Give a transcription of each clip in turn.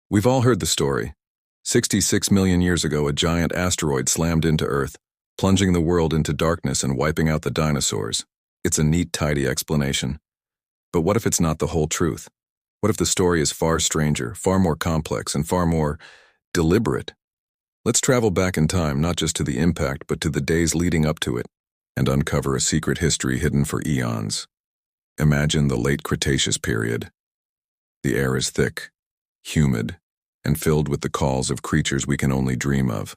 We've all heard the story. 66 million years ago, a giant asteroid slammed into Earth, plunging the world into darkness and wiping out the dinosaurs. It's a neat, tidy explanation. But what if it's not the whole truth? What if the story is far stranger, far more complex, and far more deliberate? Let's travel back in time, not just to the impact, but to the days leading up to it, and uncover a secret history hidden for eons. Imagine the late Cretaceous period. The air is thick, humid, and filled with the calls of creatures we can only dream of.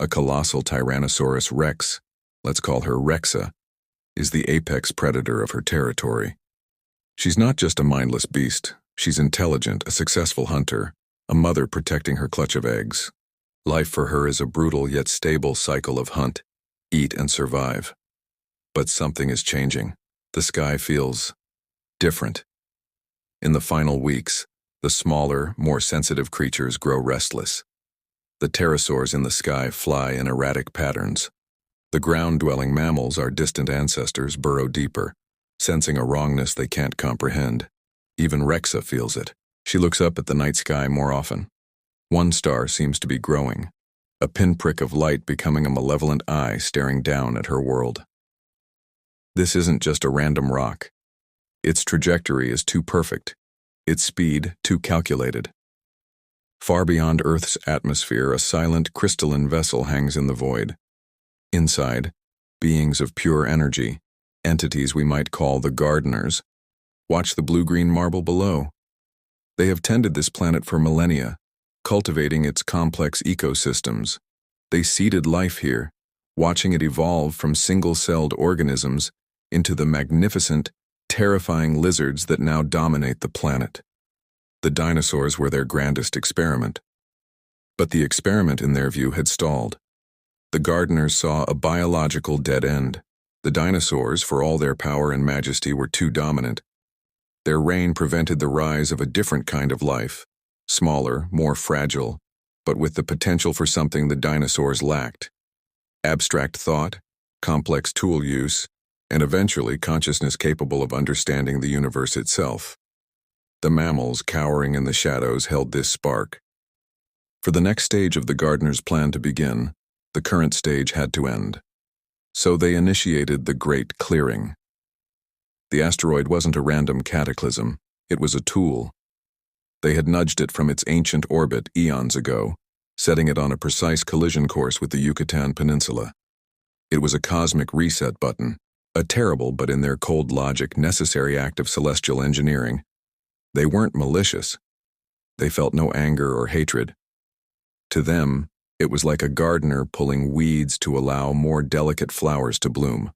A colossal Tyrannosaurus rex, let's call her Rexa, is the apex predator of her territory. She's not just a mindless beast, she's intelligent, a successful hunter, a mother protecting her clutch of eggs. Life for her is a brutal yet stable cycle of hunt, eat, and survive. But something is changing. The sky feels different. In the final weeks, the smaller, more sensitive creatures grow restless. The pterosaurs in the sky fly in erratic patterns. The ground-dwelling mammals, our distant ancestors, burrow deeper, sensing a wrongness they can't comprehend. Even Rexa feels it. She looks up at the night sky more often. One star seems to be growing, a pinprick of light becoming a malevolent eye staring down at her world. This isn't just a random rock. Its trajectory is too perfect, its speed too calculated. Far beyond Earth's atmosphere, a silent crystalline vessel hangs in the void. Inside, beings of pure energy, entities we might call the gardeners, watch the blue-green marble below. They have tended this planet for millennia, cultivating its complex ecosystems. They seeded life here, watching it evolve from single-celled organisms into the magnificent, terrifying lizards that now dominate the planet. The dinosaurs were their grandest experiment. But the experiment, in their view, had stalled. The gardeners saw a biological dead end. The dinosaurs, for all their power and majesty, were too dominant. Their reign prevented the rise of a different kind of life, smaller, more fragile, but with the potential for something the dinosaurs lacked: abstract thought, complex tool use, and eventually consciousness capable of understanding the universe itself. The mammals, cowering in the shadows, held this spark. For the next stage of the gardener's plan to begin, the current stage had to end. So they initiated the Great Clearing. The asteroid wasn't a random cataclysm, it was a tool. They had nudged it from its ancient orbit eons ago, setting it on a precise collision course with the Yucatan Peninsula. It was a cosmic reset button, a terrible but, in their cold logic, necessary act of celestial engineering. They weren't malicious. They felt no anger or hatred. To them, it was like a gardener pulling weeds to allow more delicate flowers to bloom.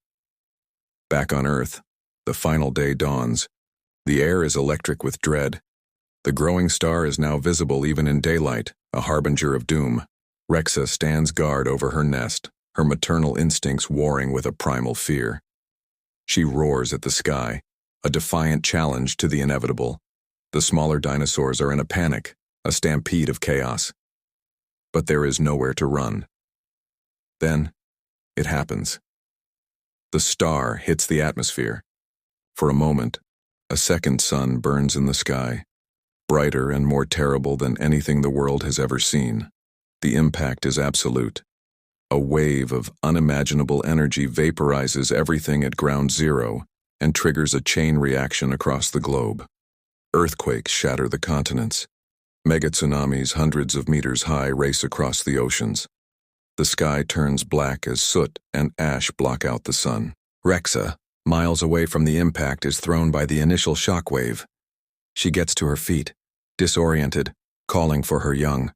Back on Earth, the final day dawns. The air is electric with dread. The growing star is now visible even in daylight, a harbinger of doom. Rexa stands guard over her nest, her maternal instincts warring with a primal fear. She roars at the sky, a defiant challenge to the inevitable. The smaller dinosaurs are in a panic, a stampede of chaos. But there is nowhere to run. Then, it happens. The star hits the atmosphere. For a moment, a second sun burns in the sky, brighter and more terrible than anything the world has ever seen. The impact is absolute. A wave of unimaginable energy vaporizes everything at ground zero and triggers a chain reaction across the globe. Earthquakes shatter the continents. Mega tsunamis hundreds of meters high race across the oceans. The sky turns black as soot and ash block out the sun. Rexa, miles away from the impact, is thrown by the initial shockwave. She gets to her feet, disoriented, calling for her young.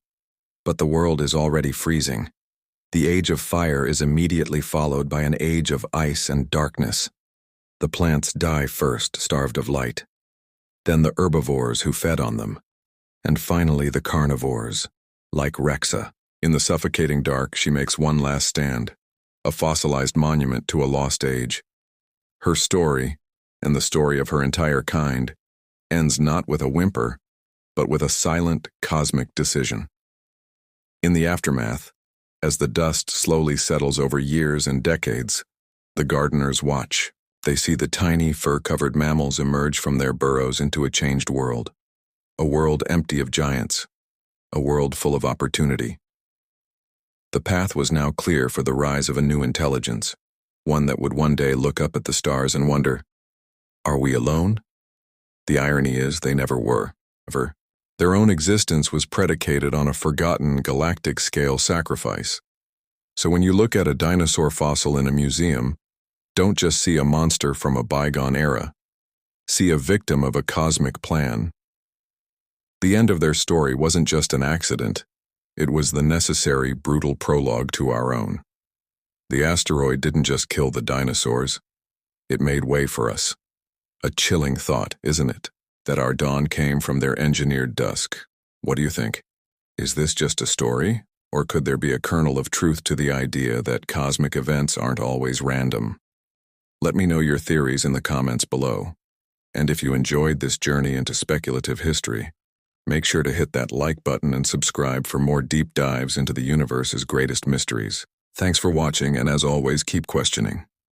But the world is already freezing. The age of fire is immediately followed by an age of ice and darkness. The plants die first, starved of light. Then the herbivores who fed on them. And finally the carnivores, like Rexa. In the suffocating dark, she makes one last stand, a fossilized monument to a lost age. Her story, and the story of her entire kind, ends not with a whimper, but with a silent, cosmic decision. In the aftermath, as the dust slowly settles over years and decades, the gardeners watch. They see the tiny, fur-covered mammals emerge from their burrows into a changed world. A world empty of giants, a world full of opportunity. The path was now clear for the rise of a new intelligence, one that would one day look up at the stars and wonder, are we alone? The irony is they never were. Their own existence was predicated on a forgotten galactic-scale sacrifice. So when you look at a dinosaur fossil in a museum, don't just see a monster from a bygone era. See a victim of a cosmic plan. The end of their story wasn't just an accident. It was the necessary, brutal prologue to our own. The asteroid didn't just kill the dinosaurs. It made way for us. A chilling thought, isn't it? That our dawn came from their engineered dusk. What do you think? Is this just a story? Or could there be a kernel of truth to the idea that cosmic events aren't always random? Let me know your theories in the comments below. And if you enjoyed this journey into speculative history, make sure to hit that like button and subscribe for more deep dives into the universe's greatest mysteries. Thanks for watching, and as always, keep questioning.